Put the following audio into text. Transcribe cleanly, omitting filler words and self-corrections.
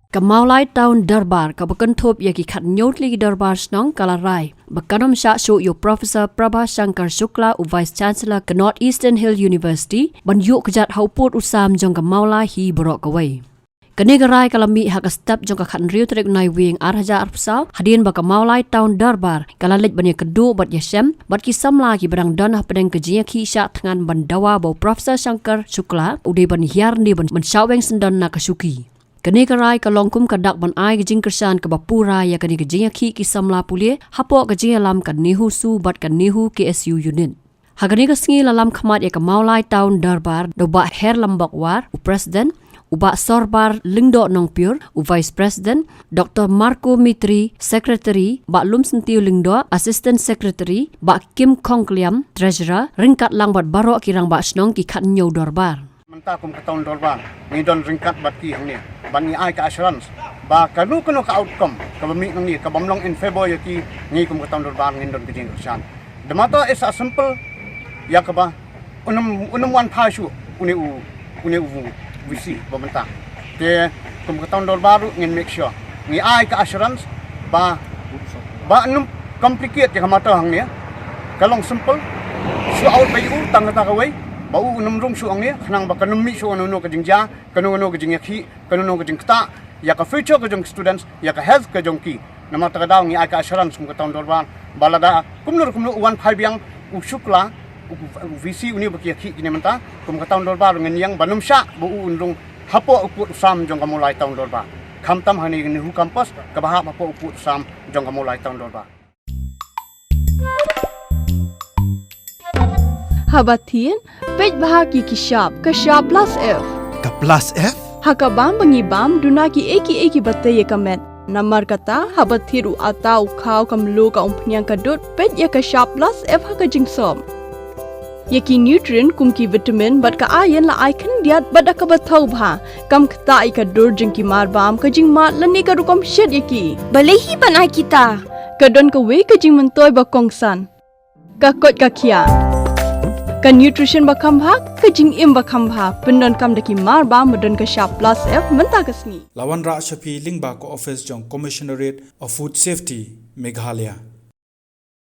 Ka Mawlai town Dorbar ka bakan thop ya ki khat nyot li Dorbar snong kalarai bakanom Shuh yo Professor Prabha Shankar Shukla u Vice Chancellor ka North Eastern Hill University ban yu Kjat hauput usam jong ka Mawlai hi borok away. Kanegarai kalami hak step jong ka khat riu trek nai wing arhaja arpsau hadin ba ka Mawlai town Dorbar kalalit ban ya kedu bat yasem bat ki samla ki barang donah pedeng kejia ki sya tngan bandawa bo Professor Shankar Shukla u de ban hiar ni ban shaweng sendon na ka Shuki. Kanegarai kalongkum kadak ban ai gejing kersan ka bapura ya kani kejia ki samla pulie hapo kejia lam ka nihu su bat ka nihu KSU unit. Hagani ka sngi lalam khamat ya ka Mawlai town Dorbar do ba her lambak war u president Uba Sorbar Lingdo Nongpur, U Vice President, Dr. Marco Mitri, Secretary, Ba Lum Sentiu Lingdo, Assistant Secretary, Ba Kim Kong Kliam, Treasurer, ringkat lang bat baro kirang ba snong ki khat nyo Dorbar. Menta kum katon Dorbar, ni don ringkat bat ki hang ni, ban ni ai ka assurance, ba kanu ka outcome, ka bami nang ni, ka bamlong in February ki ni kum katon Dorbar ngin don kijing kersan. The matter is a simple, ya ka ba, unum wan pashu, uni u visi pemerintah. Ke kemudian Dorbar ingin make sure ni ai ke assurance ba num complicate yang mata hang ni. Kalau simple su out bayu tang ta kawai ba num rung su ang ni khnang ba kanum mi su no ke jingja kanu ke jingki kanu ke jingta ya ka future ke jong students ya ka health ke jongki nama ta daw ni ai ke assurance kemudian Dorbar balada kumnur 15 yang Shukla visi uni baki ki ni menta kum ka taun Dorbar ngen yang banum sya bu unrung hapo ukut sam jong ka Mawlai taun Dorbar khamtam hani ni hu campus ka bahap hapo ukut sam jong ka Mawlai taun Dorbar Habatin pej bahaki ki shop ka shop plus f ka plus f hakabam bangi bam dunaki eki bataye kamet Namar kata habathiru atau khau kamlu ka umpnyang kadut pej ya ka shop plus f haka jingsom Yaki nutrient kumki vitamin bat ka iron la icon diat bat ka bathau bha kam khta I ka dur jingki mar bam ka jing mat lani ka rukom shed yaki balehi ban ai kita ka don ka we ka jing mentoy ba kongsan ka kot ka khia ka nutrition ba kham bha ka jing im ba kham bha pendon kam daki mar bam don ka sharp plus f menta ka sngi lawan ra shapi lingba ko office jong commissionerate of food safety Meghalaya